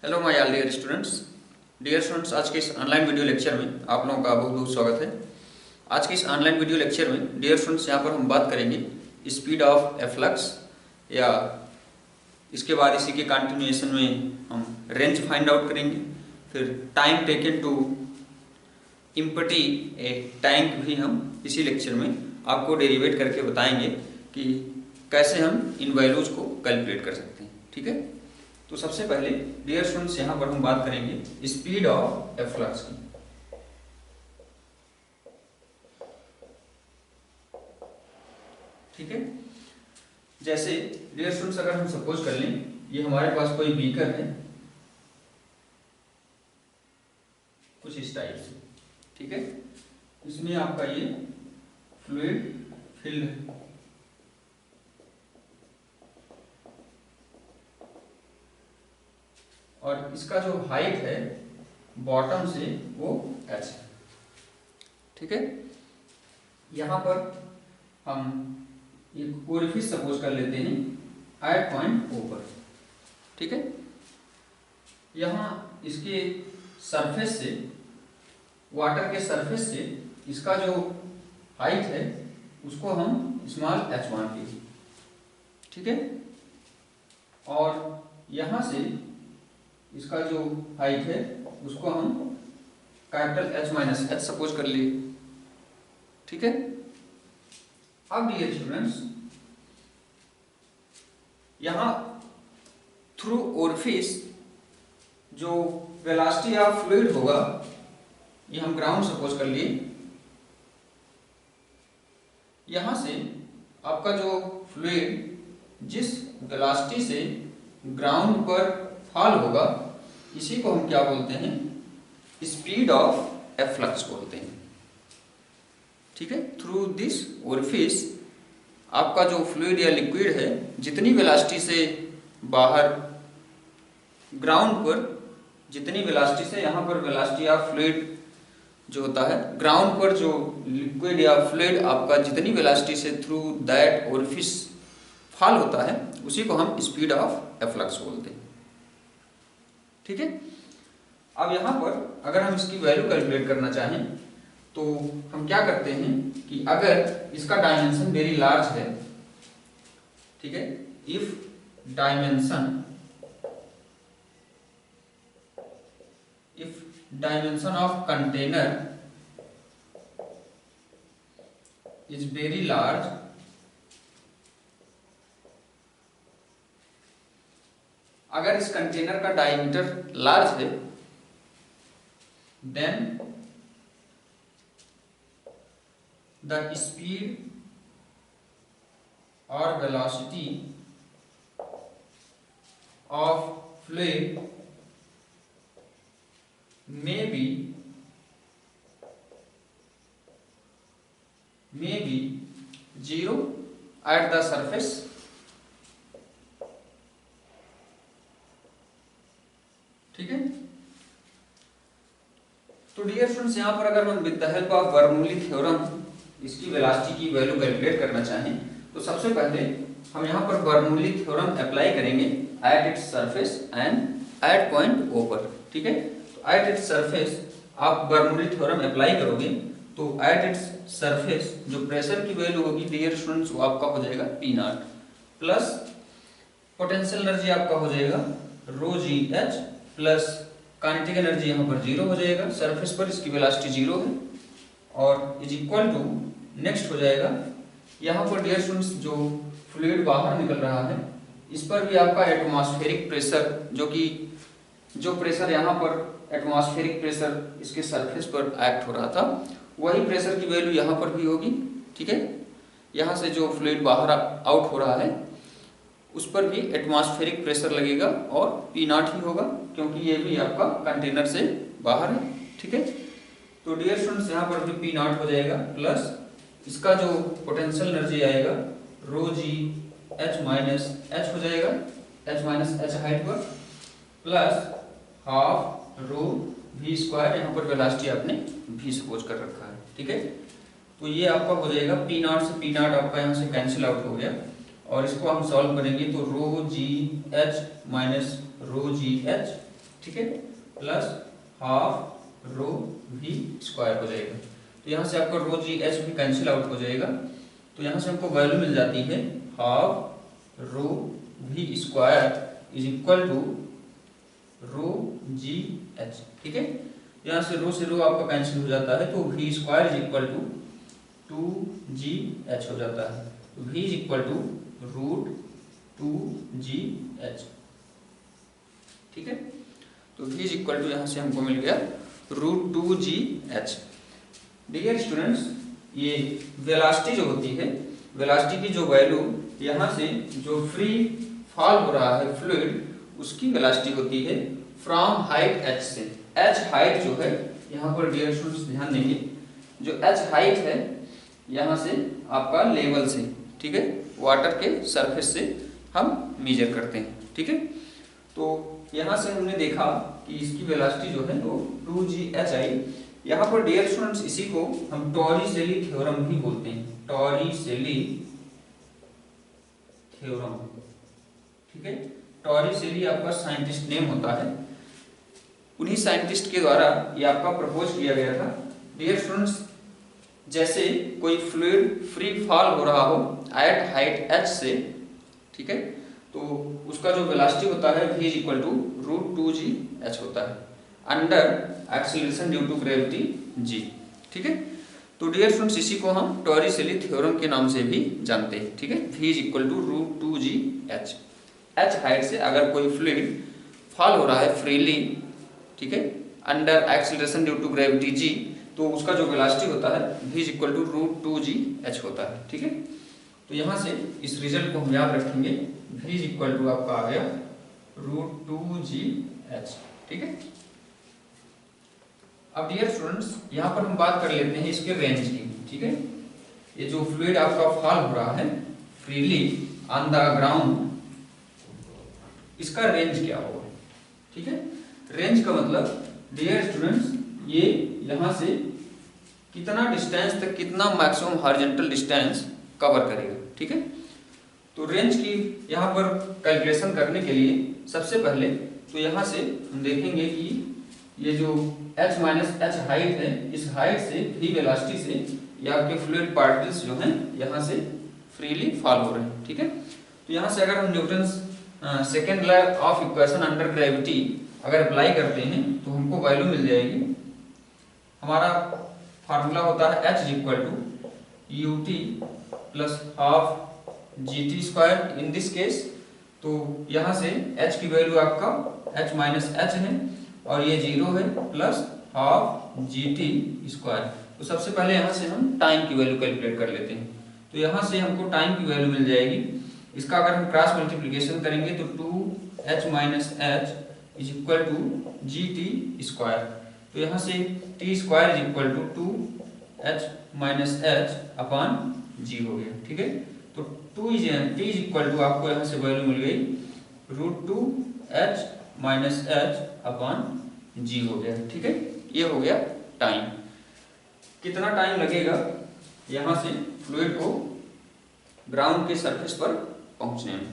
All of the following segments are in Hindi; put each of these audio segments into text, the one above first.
Hello my all dear students, आज के इस ऑनलाइन वीडियो लेक्चर में आप लोगों का बहुत बहुत स्वागत है। आज के इस ऑनलाइन वीडियो लेक्चर में डियर स्टूडेंट्स यहाँ पर हम बात करेंगे स्पीड ऑफ एफ्लक्स, या इसके बाद इसी के कंटिन्यूएशन में हम रेंज फाइंड आउट करेंगे। फिर time taken to empty a tank भी हम इसी लेक्चर में आपको डेरिवेट करके बताएंगे कि कैसे हम इन वैल्यूज़ को कैलकुलेट कर सकते हैं। ठीक है, तो सबसे पहले डियर स्टूडेंट्स यहाँ पर हम बात करेंगे स्पीड ऑफ एफ्लक्स की। ठीक है, जैसे डियर स्टूडेंट्स अगर हम सपोज कर लें ये हमारे पास कोई बीकर है कुछ इस टाइप से। ठीक है, इसमें आपका ये फ्लूइड फिल्ड है और इसका जो हाइट है बॉटम से वो h है। ठीक है, यहाँ पर हम एक ओरिफिस सपोज कर लेते हैं एट पॉइंट O पर। ठीक है, यहाँ इसके सरफेस से, वाटर के सरफेस से इसका जो हाइट है उसको हम स्मॉल h मानेंगे। ठीक है, और यहाँ से इसका जो हाइट है उसको हम capital H minus H suppose कर लिए। ठीक है, अब डियर स्टूडेंट्स यहाँ थ्रू ओरिफिस जो वेलोसिटी ऑफ फ्लूइड होगा ये हम ग्राउंड सपोज कर लिए। यहाँ से आपका जो फ्लूइड जिस वेलोसिटी से ग्राउंड पर फॉल होगा इसी को हम क्या बोलते हैं, स्पीड ऑफ एफ्लक्स बोलते हैं। ठीक है, थ्रू दिस ओरिफिस आपका जो फ्लूइड या लिक्विड है जितनी वेलोसिटी से बाहर ग्राउंड पर, जितनी वेलोसिटी से यहाँ पर वेलोसिटी ऑफ फ्लूइड जो होता है ग्राउंड पर, जो लिक्विड या फ्लूइड आपका जितनी वेलोसिटी से थ्रू दैट ओरिफिस फॉल होता है उसी को हम स्पीड ऑफ एफ्लक्स बोलते हैं। ठीक है, अब यहाँ पर अगर हम इसकी वैल्यू कैलकुलेट करना चाहें तो हम क्या करते हैं कि अगर इसका डायमेंशन वेरी लार्ज है, ठीक है, if dimension of container is very large, अगर इस कंटेनर का डायमीटर लार्ज है देन द स्पीड और velocity of fluid may be zero at the surface ठीक है। तो डियर स्टूडेंट्स यहाँ पर अगर हम with the help of Bernoulli theorem इसकी वेलोसिटी की वैल्यू कैलकुलेट करना चाहें तो सबसे पहले हम यहाँ पर बर्नौली थ्योरम अप्लाई करेंगे at its surface and at point O पर। ठीक है, तो एट इट्स सरफेस आप बर्नौली थ्योरम अप्लाई करोगे तो एट इट्स सरफेस जो प्रेशर की वैल्यू होगी डियर स्टूडेंट्स वो आपका हो जाएगा P0 प्लस पोटेंशियल एनर्जी आपका हो जाएगा rho g h plus kinetic energy यहाँ पर 0 हो जाएगा, सरफेस पर इसकी वेलोसिटी 0 है, और इज इक्वल टू नेक्स्ट हो जाएगा यहाँ पर डियर स्टूडेंट्स जो फ्लूइड बाहर निकल रहा है इस पर भी आपका एटमॉस्फेरिक प्रेशर, जो कि जो प्रेशर यहाँ पर एटमॉस्फेरिक प्रेशर इसके सरफेस पर एक्ट हो रहा था वही प्रेशर की वैल्यू यहाँ पर भी होगी। ठीक है, यहाँ से जो फ्लूइड बाहर आउट हो रहा है उस पर भी एटमॉस्फेरिक प्रेशर लगेगा और P0 ही होगा क्योंकि ये भी आपका कंटेनर से बाहर है। ठीक है, तो डियर स्टूडेंट्स यहाँ पर भी P0 हो जाएगा प्लस इसका जो पोटेंशियल एनर्जी आएगा रो जी एच माइनस एच हो जाएगा, एच माइनस एच हाइट पर, प्लस हाफ रो v स्क्वायर, यहाँ पर वेलोसिटी आपने v सपोज कर रखा है। ठीक है, तो ये आपका हो जाएगा P0 से P0 आपका यहाँ से कैंसिल आउट हो गया और इसको हम सॉल्व करेंगे तो rho g h minus rho g h ठीक है, plus half rho v square हो जाएगा। तो यहाँ से आपका रो जी एच भी कैंसिल आउट हो जाएगा, तो यहाँ से हमको वैल्यू मिल जाती है half rho v square is equal to rho g h. ठीक है, यहाँ से रो आपका कैंसिल हो जाता है, तो v square is equal to 2gh हो जाता है। तो v is equal to root 2gh। ठीक है, तो v इज इक्वल टू यहाँ से हमको मिल गया रूट 2gh। डियर स्टूडेंट्स, ये वेलोसिटी जो होती है, वेलोसिटी की जो वैल्यू यहाँ से जो फ्री फॉल हो रहा है फ्लूइड, उसकी वेलोसिटी होती है फ्रॉम हाइट h से। h हाइट जो है, यहाँ पर डियर स्टूडेंट्स ध्यान देंगे, जो h हाइट है यहाँ से आपका लेवल से, ठीक है, वाटर के सरफेस से हम मेजर करते हैं। ठीक है, तो यहाँ से हमने देखा कि इसकी वेलोसिटी जो है वो 2gh आई। यहाँ पर डियर स्टूडेंट्स इसी को हम टॉरिसेली थ्योरम भी बोलते हैं, टॉरिसेली थ्योरम। ठीक है, टॉरिसेली आपका साइंटिस्ट नेम होता है, उन्हीं साइंटिस्ट के द्वारा ये आपका प्रपोज किया गया था। डियर स्टूडेंट्स, जैसे कोई फ्लूइड फ्री फॉल हो रहा हो एट हाइट h से, ठीक है, तो उसका जो वेलोसिटी होता है v is equal to root 2gh होता है under acceleration due to gravity g। ठीक है, तो डियर स्टूडेंट्स इसी को हम टॉरिसेली थ्योरम के नाम से भी जानते हैं। ठीक है, v is equal to root 2gh। h height से अगर कोई फ्लूइड फॉल हो रहा है फ्रीली, ठीक है, under acceleration due to gravity g, तो उसका जो वेलोसिटी होता है v is equal to root 2gh होता है। ठीक है, तो यहाँ से इस रिजल्ट को हम याद रखेंगे, v इज इक्वल टू आपका आ गया रूट 2gh। ठीक है, अब डियर स्टूडेंट्स यहाँ पर हम बात कर लेते हैं इसके रेंज की। ठीक है, ये जो फ्लूइड आपका फॉल हो रहा है फ्रीली ऑन द ग्राउंड, इसका रेंज क्या होगा। ठीक है, रेंज का मतलब डियर स्टूडेंट्स ये यहाँ से कितना डिस्टेंस तक, कितना मैक्सिमम हॉरिजॉन्टल डिस्टेंस कवर करेगा। ठीक है, तो रेंज की यहाँ पर कैलकुलेशन करने के लिए सबसे पहले तो यहाँ से हम देखेंगे कि ये जो h माइनस h हाइट है, इस हाइट से v वेलोसिटी से ये आपके फ्लूइड पार्टिकल्स जो हैं यहाँ से फ्रीली फॉल हो रहे हैं। ठीक है, तो यहाँ से अगर हम Newton's second law of equation under gravity अगर अप्लाई करते हैं तो हमको वैल्यू मिल जाएगी। हमारा फार्मूला होता है h equal to ut plus half gt square in this case. तो यहाँ से h की वैल्यू आपका h माइनस h है और ये 0 है, प्लस हाफ gt स्क्वायर। तो सबसे पहले यहाँ से हम टाइम की वैल्यू कैलकुलेट कर लेते हैं। तो यहाँ से हमको टाइम की वैल्यू मिल जाएगी, इसका अगर हम क्रॉस मल्टीप्लिकेशन करेंगे तो 2h minus h is equal to gt square. तो यहाँ से t square is equal to 2h minus h upon g हो गया। ठीक है, तो t इज इक्वल टू आपको यहाँ से वैल्यू मिल गई root 2h minus h upon g हो गया। ठीक है, ये हो गया टाइम। कितना टाइम लगेगा यहाँ से फ्लूइड को ग्राउंड के सरफेस पर पहुंचने में।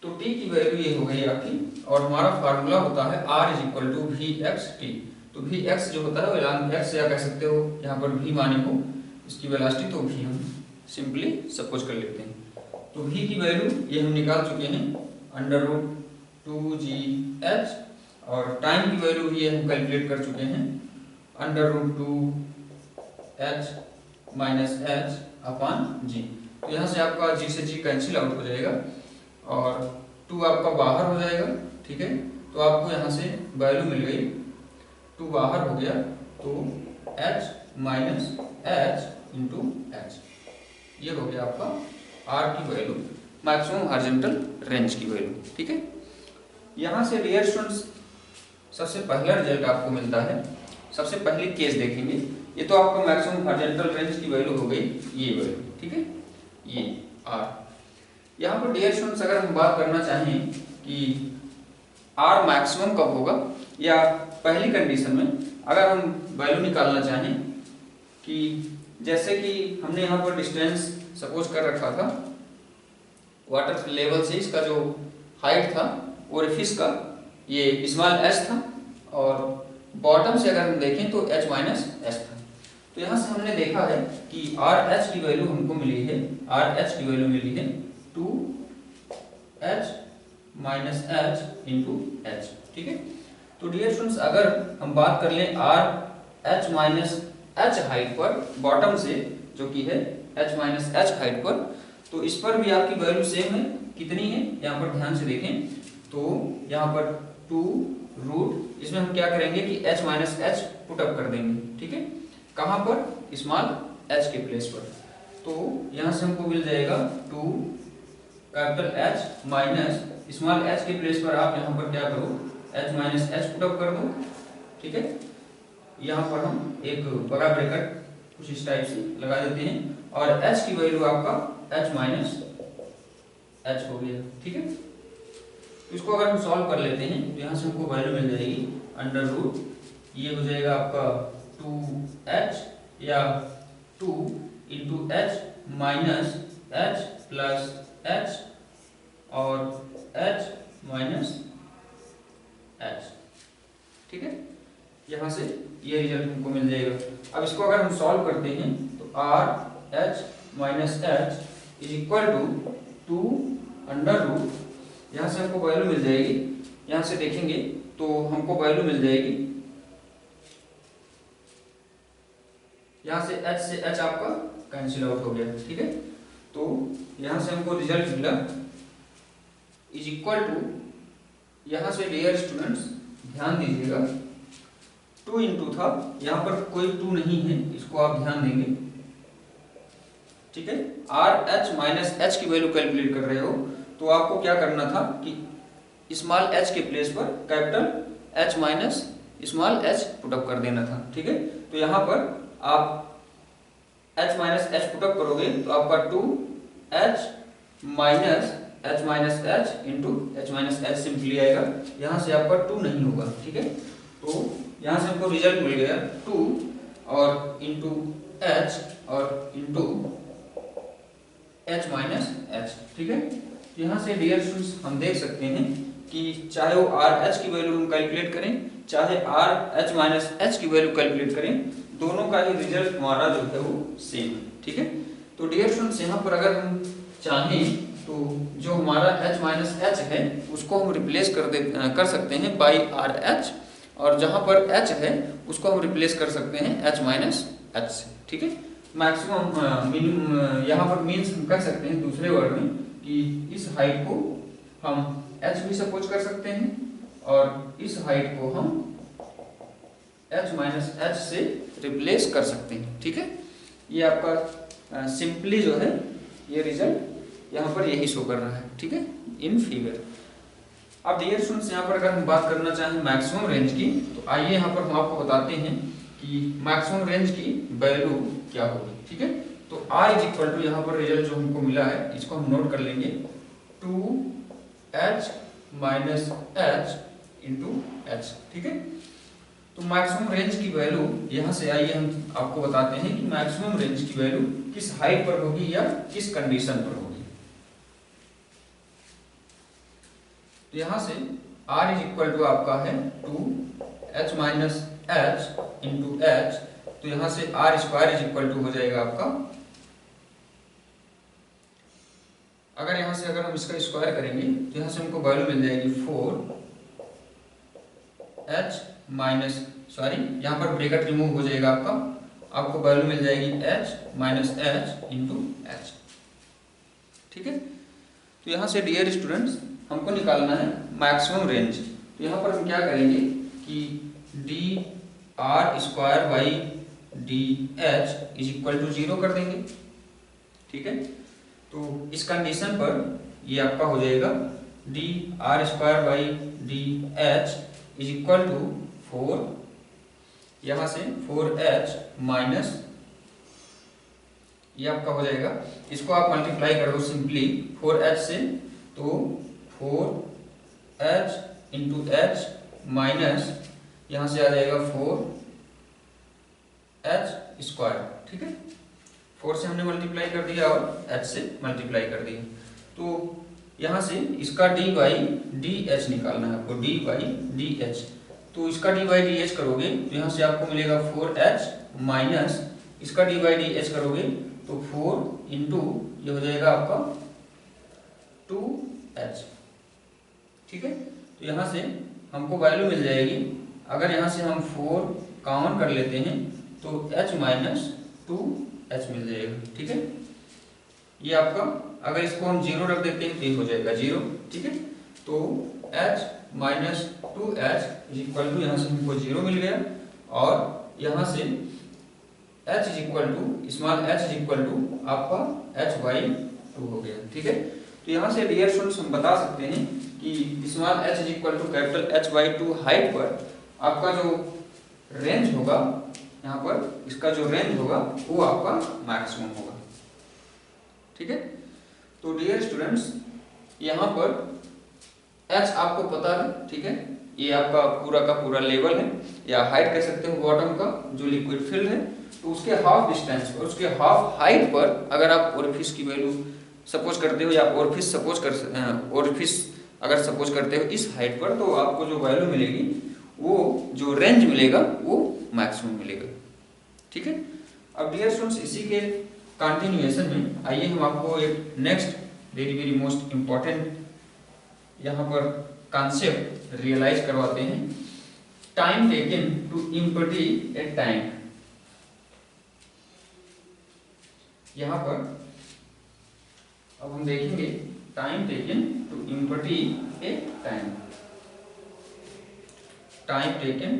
तो t की वैल्यू ये हो गई आपकी, और हमारा फार्मूला होता है r is equal to vxt। तो vx जो होता है वो x या कह सकते हो यहाँ पर v माने को इसकी वेलोसिटी, तो v हम सिंपली सपोज कर लेते हैं। तो v की वैल्यू ये हम निकाल चुके हैं अंडर रूट 2gh, और टाइम की वैल्यू ये हम कैलकुलेट कर चुके हैं under root 2h minus h upon g। तो यहाँ से आपका g से g कैंसिल आउट हो जाएगा और 2 आपका बाहर हो जाएगा। ठीक है, तो आपको यहाँ से वैल्यू मिल गई, 2 बाहर हो गया तो h minus h into h, ये हो गया आपका r की वैल्यू, मैक्सिमम हॉरिजॉन्टल रेंज की वैल्यू। ठीक है, यहाँ से डियर स्टूडेंट्स सबसे पहला रिजल्ट आपको मिलता है। सबसे पहली केस देखेंगे, ये तो आपका मैक्सिमम हॉरिजॉन्टल रेंज की वैल्यू हो गई ये वैल्यू। ठीक है, ये r। यहाँ पर डियर स्टूडेंट्स अगर हम बात करना चाहें कि r मैक्सिमम कब होगा, या पहली कंडीशन में अगर हम वैल्यू निकालना चाहें कि जैसे कि हमने यहाँ पर डिस्टेंस सपोज कर रखा था वाटर लेवल से, इसका जो हाइट था ओरिफिस का ये स्मॉल एच था और बॉटम से अगर हम देखें तो h माइनस एच था। तो यहाँ से हमने देखा है कि आर एच की वैल्यू हमको मिली है, आर एच की वैल्यू मिली है 2h minus H into H. ठीक है, तो डियर स्टूडेंट्स अगर हम बात कर लें are H minus H height पर बॉटम से जो कि है h माइनस एच हाइट पर, तो इस पर भी आपकी वैल्यू सेम है। कितनी है यहाँ पर ध्यान से देखें तो यहाँ पर 2 रूट, इसमें हम क्या करेंगे कि h minus H put up कर देंगे। ठीक है, कहाँ पर, स्मॉल h के प्लेस पर। तो यहाँ से हमको मिल जाएगा 2 capital H minus small h के प्लेस पर आप यहाँ पर क्या करो, h minus H put up कर दो। ठीक है, यहाँ पर हम एक बड़ा ब्रैकेट कुछ इस टाइप से लगा देते हैं और h की वैल्यू आपका h माइनस एच हो गया। ठीक है, तो इसको अगर हम सॉल्व कर लेते हैं तो यहाँ से हमको वैल्यू मिल जाएगी अंडर रूट, ये हो जाएगा आपका 2h या 2 into H minus H plus H और h माइनस एच। ठीक है, यहाँ से ये रिजल्ट हमको मिल जाएगा। अब इसको अगर हम सॉल्व करते हैं तो R H minus H is equal to 2 under root, यहाँ से हमको वैल्यू मिल जाएगी, यहाँ से देखेंगे तो हमको वैल्यू मिल जाएगी, यहाँ से h से h आपका कैंसिल आउट हो गया। ठीक है, तो यहाँ से हमको रिजल्ट मिला इज इक्वल टू, यहाँ से डियर स्टूडेंट्स ध्यान दीजिएगा 2 इंटू था, यहाँ पर कोई 2 नहीं है, इसको आप ध्यान देंगे। ठीक है, आर एच माइनस एच की वैल्यू कैलकुलेट कर रहे हो तो आपको क्या करना था कि स्मॉल h के प्लेस पर capital H minus small h put up कर देना था। ठीक है, तो यहाँ पर आप h माइनस एच पुटअप करोगे तो आपका 2h minus h minus H into h minus H simply आएगा, यहाँ से आपका 2 नहीं होगा। ठीक है, तो यहाँ से हमको रिजल्ट मिल गया 2 और इंटू h और इंटू h माइनस एच। ठीक है, यहाँ से डियर स्टूडेंट्स हम देख सकते हैं कि चाहे वो आर एच की वैल्यू हम कैलकुलेट करें, चाहे आर एच माइनस एच की वैल्यू कैलकुलेट करें, दोनों का ही रिजल्ट हमारा जो है वो सेम है। ठीक है, तो डियर स्टूडेंट्स यहाँ पर अगर हम चाहें तो जो हमारा h माइनस एच है उसको हम रिप्लेस कर सकते हैं बाई आर एच, और जहाँ पर h है उसको हम रिप्लेस कर सकते हैं h माइनस एच से। ठीक है, मैक्सिमम मिनिमम यहाँ पर मीन्स हम कह सकते हैं दूसरे वर्ड में कि इस हाइट को हम h भी सपोज कर सकते हैं और इस हाइट को हम h माइनस एच से रिप्लेस कर सकते हैं। ठीक है, ये आपका सिंपली जो है ये रिजल्ट यहाँ पर यही शो कर रहा है। ठीक है, इन फिगर। अब डियर स्टूडेंट्स यहाँ पर अगर हम बात करना चाहें मैक्सिमम रेंज की, तो आइए यहाँ पर हम आपको बताते हैं कि मैक्सिमम रेंज की वैल्यू क्या होगी। ठीक है, तो r इज इक्वल टू, यहाँ पर रिजल्ट जो हमको मिला है इसको हम नोट कर लेंगे 2h minus H into H. ठीक है, तो मैक्सिमम रेंज की वैल्यू यहाँ से आइए हम आपको बताते हैं कि मैक्सिमम रेंज की वैल्यू किस हाइट पर होगी या किस कंडीशन पर होगी। तो यहाँ से r इज इक्वल टू आपका है 2h minus H into H, तो यहाँ से R square is equal to हो जाएगा आपका, अगर यहाँ से अगर हम इसका स्क्वायर करेंगे तो यहाँ से हमको वैल्यू मिल जाएगी 4h माइनस, सॉरी यहाँ पर ब्रैकेट रिमूव हो जाएगा आपका, आपको वैल्यू मिल जाएगी h minus H into H. ठीक है, तो यहाँ से डियर स्टूडेंट्स हमको निकालना है मैक्सिमम रेंज। तो यहाँ पर हम क्या करेंगे कि D R square by D H is equal to 0 कर देंगे। ठीक है, तो इस कंडीशन पर ये आपका हो जाएगा D R square by D H is equal to 4, यहाँ से 4h माइनस ये आपका हो जाएगा, इसको आप मल्टीप्लाई कर दो सिंपली 4h से, तो 4h इंटू एच माइनस यहाँ से आ जाएगा 4h स्क्वायर। ठीक है, 4 से हमने मल्टीप्लाई कर दिया और h से मल्टीप्लाई कर दिया, तो यहाँ से इसका डी बाई डी एच निकालना है आपको, डी बाई डी एच। तो इसका डी बाई डी एच करोगे तो यहाँ से आपको मिलेगा 4h माइनस इसका डी बाई डी एच करोगे तो 4 इंटू ये हो जाएगा आपका 2h। ठीक है, तो यहाँ से हमको वैल्यू मिल जाएगी, अगर यहाँ से हम 4 कॉमन कर लेते हैं तो h माइनस 2h मिल जाएगा। ठीक है, ये आपका, अगर इसको हम 0 रख देते हैं तो ये हो जाएगा 0। ठीक है, तो h minus 2h equal to, यहाँ से हमको 0 मिल गया, और यहाँ से h is equal to, small h is equal to आपका h बाई 2 हो गया। ठीक है, तो यहाँ से डियर स्टूडेंट्स हम बता सकते हैं कि small h is equal to capital H by 2 height पर आपका जो रेंज होगा, यहाँ पर इसका जो रेंज होगा वो आपका मैक्सिमम होगा। ठीक है, तो डियर स्टूडेंट्स यहाँ पर h आपको पता है। ठीक है, ये आपका पूरा का पूरा लेवल है या हाइट कह सकते हो बॉटम का जो लिक्विड फिल्ड है, तो उसके हाफ डिस्टेंस और उसके हाफ हाइट पर अगर आप ओरिफिस की वैल्यू सपोज करते हो या ओरिफिस अगर सपोज करते हो इस हाइट पर, तो आपको जो वैल्यू मिलेगी वो जो रेंज मिलेगा वो मैक्सिमम मिलेगा। ठीक है, अब डियर स्टूडेंट्स इसी के कंटिन्यूएशन में आइए हम आपको एक next very very most important यहाँ पर कॉन्सेप्ट रियलाइज करवाते हैं, time taken to empty a tank. यहाँ पर अब हम देखेंगे time taken to empty a tank. Time taken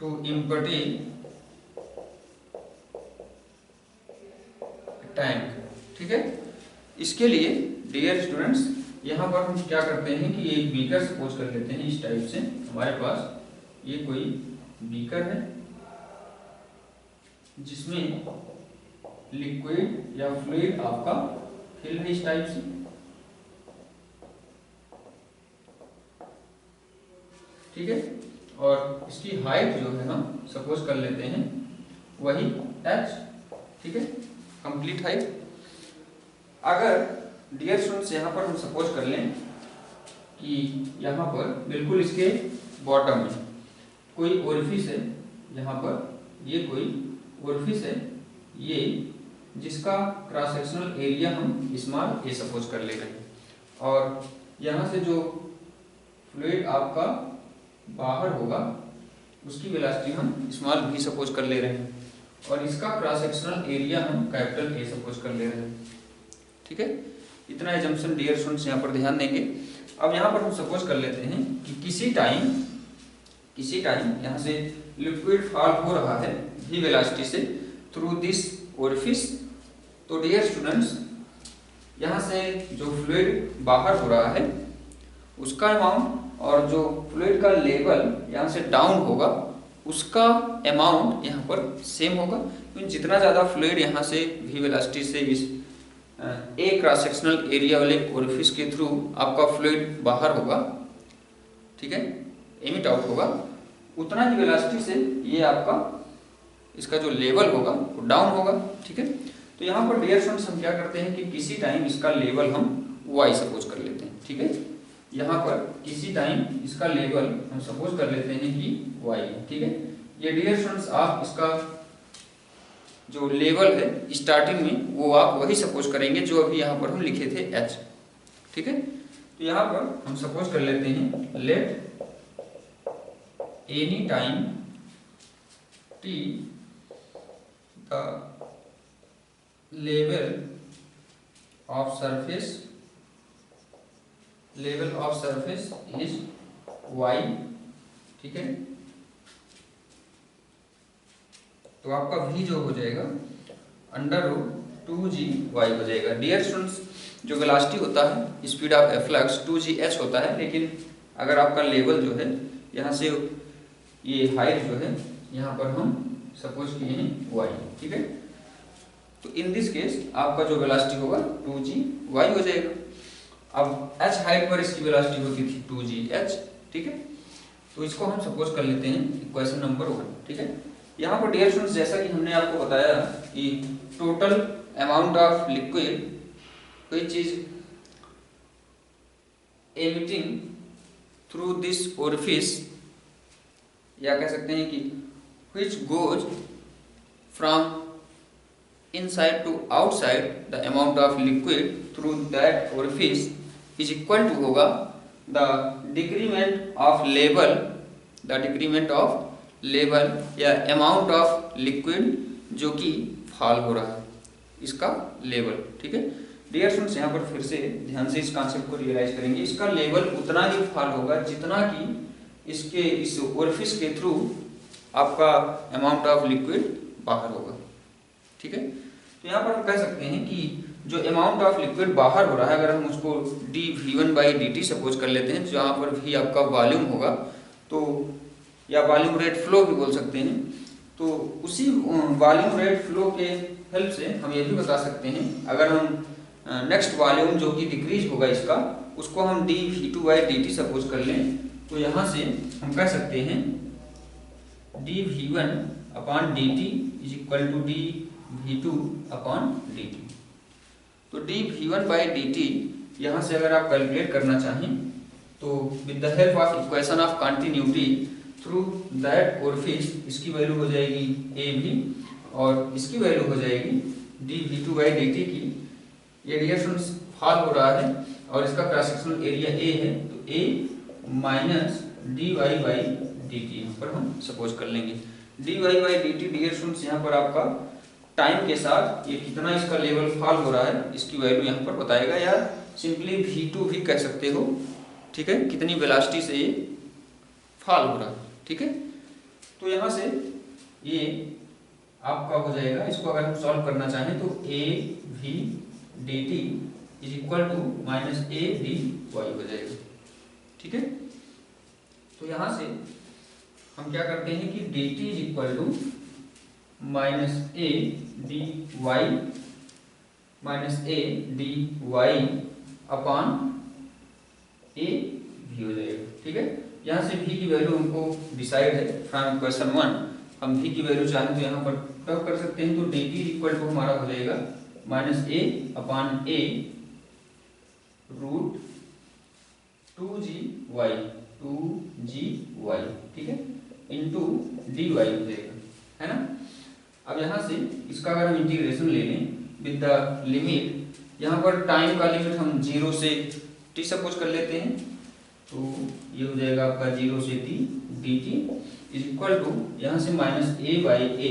to empty tank. ठीक है, इसके लिए डियर स्टूडेंट्स यहाँ पर हम क्या करते हैं कि एक बीकर सपोज कर लेते हैं इस टाइप से, हमारे पास ये कोई बीकर है जिसमें लिक्विड या फ्लूइड आपका फिल है इस टाइप से। ठीक है, और इसकी हाइट जो है हम सपोज कर लेते हैं वही h। ठीक है, कंप्लीट हाइट। अगर डियर स्टूडेंट्स यहाँ पर हम सपोज कर लें कि यहाँ पर बिल्कुल इसके बॉटम में कोई ओरिफिस है, यहाँ पर ये कोई ओरिफिस है, ये जिसका क्रॉस सेक्शनल एरिया हम स्मॉल a सपोज कर ले रहे हैं, और यहाँ से जो फ्लूइड आपका बाहर होगा उसकी वेलोसिटी हम स्मॉल v सपोज कर ले रहे हैं, और इसका क्रॉस सेक्शनल एरिया हम कैपिटल A सपोज कर ले रहे हैं। ठीक है, इतना एजम्पशन डियर स्टूडेंट्स यहाँ पर ध्यान देंगे। अब यहाँ पर हम सपोज कर लेते हैं कि किसी टाइम यहाँ से लिक्विड फॉल हो रहा है v वेलोसिटी से थ्रू दिस ओरिफिस। तो डियर स्टूडेंट्स यहाँ से जो फ्लूइड बाहर हो रहा है उसका अमाउंट और जो फ्लूइड का लेवल यहाँ से डाउन होगा उसका अमाउंट यहाँ पर सेम होगा, क्योंकि जितना ज़्यादा फ्लूइड यहाँ से v वेलोसिटी से इस ए क्रॉस सेक्शनल एरिया वाले ओरिफिस के थ्रू आपका फ्लूइड बाहर होगा, ठीक है, एमिट आउट होगा, उतना ही वेलोसिटी से ये आपका इसका जो लेवल होगा वो डाउन होगा। ठीक है, तो यहाँ पर डियर स्टूडेंट्स हम क्या करते हैं कि किसी टाइम इसका लेवल हम y सपोज कर लेते हैं। ठीक है, यहाँ पर किसी टाइम इसका लेवल हम सपोज कर लेते हैं कि y। ठीक है, ये डियर स्टूडेंट्स आप इसका जो लेवल है स्टार्टिंग में वो आप वही सपोज करेंगे जो अभी यहाँ पर हम लिखे थे h। ठीक है, तो यहाँ पर हम सपोज कर लेते हैं let any time t the level of surface is y। ठीक है, तो आपका v जो हो जाएगा √2g(y) हो जाएगा। डियर स्टूडेंट्स जो वेलोसिटी होता है स्पीड ऑफ एफ्लक्स 2gh होता है, लेकिन अगर आपका लेवल जो है यहाँ से ये हाइट जो है यहाँ पर हम सपोज किए हैं y। ठीक है, तो इन दिस केस आपका जो वेलोसिटी होगा 2g(y) हो जाएगा। अब h हाइट पर इसकी वेलोसिटी होती थी 2gh। ठीक है, तो इसको हम सपोज कर लेते हैं इक्वेशन नंबर 1। ठीक है, यहाँ पर डियर स्टूडेंट्स जैसा कि हमने आपको बताया कि total amount of liquid which is emitting through this orifice, या कह सकते हैं कि which goes from inside to outside, the amount of liquid through that orifice is equal to होगा the decrement of level या amount of liquid जो कि फॉल हो रहा है, इसका लेवल। ठीक है डियर स्टूडेंट्स, यहाँ पर फिर से ध्यान से इस कॉन्सेप्ट को रियलाइज करेंगे। इसका लेवल उतना ही फॉल होगा जितना कि इसके इस ओरिफिस के थ्रू आपका अमाउंट ऑफ लिक्विड बाहर होगा। ठीक है, तो यहाँ पर हम कह सकते हैं कि जो अमाउंट ऑफ लिक्विड बाहर हो रहा है, अगर हम उसको dV1/dt सपोज कर लेते हैं, जहाँ पर भी आपका वॉल्यूम होगा, तो या वॉल्यूम रेट फ्लो भी बोल सकते हैं, तो उसी वॉल्यूम रेट फ्लो के हेल्प से हम ये भी बता सकते हैं, अगर हम नेक्स्ट वॉल्यूम जो कि डिक्रीज होगा इसका, उसको हम dV2/dt सपोज कर लें, तो यहाँ से हम कह सकते हैं dV1/dt is equal to dV2/dt। तो dV1/dt यहाँ से अगर आप कैलकुलेट करना चाहें तो with the help of equation of continuity through that orifice, इसकी वैल्यू हो जाएगी AB और इसकी वैल्यू हो जाएगी dV2/dt की। ये डियर स्टूडेंट्स फॉल हो रहा है और इसका क्रॉस सेक्शनल एरिया A है, तो A माइनस dy/dt यहाँ पर हम सपोज कर लेंगे। dy/dt डियर स्टूडेंट्स यहाँ पर आपका टाइम के साथ ये कितना इसका लेवल फॉल हो रहा है इसकी वैल्यू यहाँ पर बताएगा, या सिंपली V2 भी कह सकते हो। ठीक है, कितनी वेलोसिटी से ये फॉल हो रहा है। ठीक है, तो यहाँ से ये आपका हो जाएगा, इसको अगर हम सॉल्व करना चाहें तो AV/dt is equal to minus ADY हो जाएगा। ठीक है, तो यहाँ से हम क्या करते हैं कि dt is equal to minus ADY upon AV हो जाएगा। ठीक है, यहाँ से v की वैल्यू हमको डिसाइड है फ्रॉम क्वेश्चन 1, हम v की वैल्यू चाहें तो यहाँ पर तब कर सकते हैं, तो dt इक्वल टू हमारा हो जाएगा माइनस A/A रूट 2GY। ठीक है, इंटू dy हो जाएगा, है ना। अब यहाँ से इसका अगर हम इंटीग्रेशन ले लें विद द लिमिट, यहाँ पर टाइम का लिमिट हम 0 से t सपोज कर लेते हैं, तो ये हो जाएगा आपका 0 से t dt is equal to यहाँ से minus A/A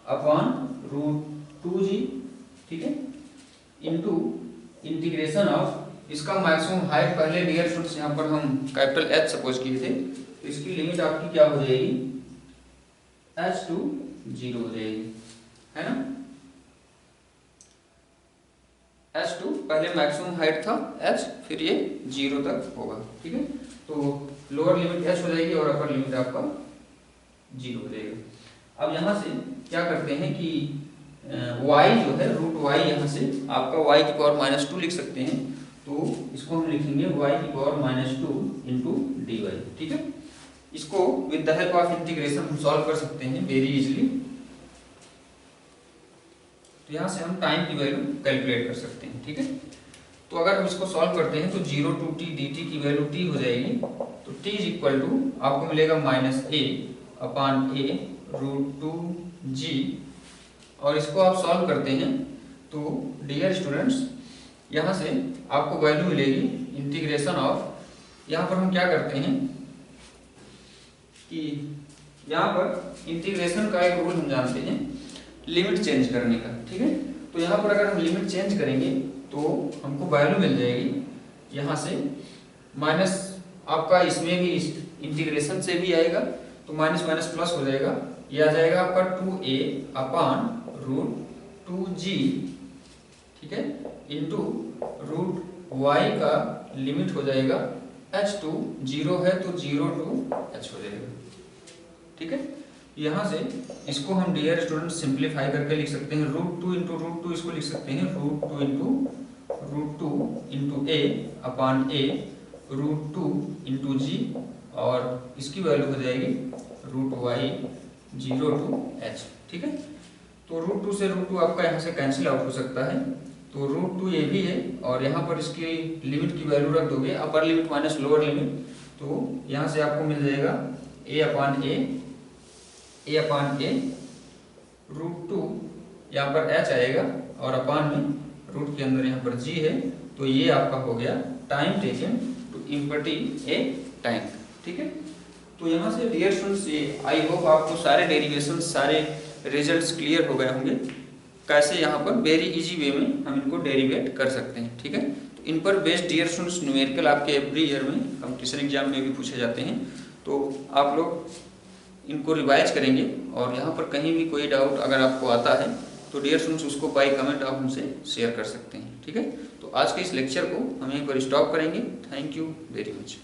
upon root 2g। ठीक है, इंटू इंटीग्रेशन ऑफ इसका मैक्सिमम हाइट, पहले डियर स्टूडेंट्स यहाँ पर हम कैपिटल H सपोज किए थे, तो इसकी लिमिट आपकी क्या हो जाएगी, h टू 0 हो जाएगी, है ना। h टू पहले मैक्सिमम हाइट था h, फिर ये 0 तक होगा। ठीक है, तो लोअर लिमिट h हो जाएगी और अपर लिमिट आपका 0 हो जाएगा। अब यहाँ से क्या करते हैं कि y जो है रूट y, यहाँ से आपका y की पावर -2 लिख सकते हैं, तो इसको हम लिखेंगे y की पावर -2 इंटू dy। ठीक है, इसको with the help of integration हम सॉल्व कर सकते हैं वेरी इजीली। तो यहाँ से हम टाइम की वैल्यू कैलकुलेट कर सकते हैं। ठीक है, तो अगर हम इसको सॉल्व करते हैं तो 0 टू t dt की वैल्यू t हो जाएगी, तो t इज इक्वल टू आपको मिलेगा -A/A रूट 2g, और इसको आप सॉल्व करते हैं तो डियर स्टूडेंट्स यहाँ से आपको वैल्यू मिलेगी इंटीग्रेशन ऑफ, यहाँ पर हम क्या करते हैं कि यहाँ पर इंटीग्रेशन का एक रूल हम जानते हैं लिमिट चेंज करने का। ठीक है, तो यहाँ पर अगर हम लिमिट चेंज करेंगे तो हमको वैल्यू मिल जाएगी यहाँ से माइनस, आपका इसमें भी इंटीग्रेशन से भी आएगा तो माइनस माइनस प्लस हो जाएगा, ये आ जाएगा आपका 2A अपॉन रूट 2g। ठीक है, इंटू रूट y का लिमिट हो जाएगा h टू 0 है तो 0 टू h हो जाएगा। ठीक है, यहाँ से इसको हम डियर स्टूडेंट सिंप्लीफाई करके लिख सकते हैं, रूट 2 इंटू रूट 2 इसको लिख सकते हैं root 2 into a upon a root 2 into g, और इसकी वैल्यू हो जाएगी रूट y 0 टू h। ठीक है, तो √2 से √2 आपका यहाँ से कैंसिल आउट हो सकता है, तो √2 ये भी है, और यहाँ पर इसकी लिमिट की वैल्यू रख दोगे, upper limit minus lower limit, तो यहाँ से आपको मिल जाएगा a अपान a √2, यहाँ पर h आएगा और अपान में रूट के अंदर यहाँ पर g है, तो ये आपका हो गया time taken to empty a tank. ठीक है, तो यहाँ से डियर स्टूडेंट्स, ये आई होप आपको सारे डेरिवेशन, सारे रिजल्ट्स क्लियर हो गए होंगे, कैसे यहाँ पर वेरी इजी वे में हम इनको डेरिवेट कर सकते हैं। ठीक है, तो इन पर बेस्ड डियर स्टूडेंट्स न्यूमेरिकल आपके एवरी ईयर में कंपटीशन एग्जाम में भी पूछे जाते हैं, तो आप लोग इनको रिवाइज करेंगे, और यहाँ पर कहीं भी कोई डाउट अगर आपको आता है तो डियर स्टूडेंट्स उसको बाय कमेंट आप हमसे शेयर कर सकते हैं। ठीक है, तो आज के इस लेक्चर को हम यहीं पर स्टॉप करेंगे। Thank you very much.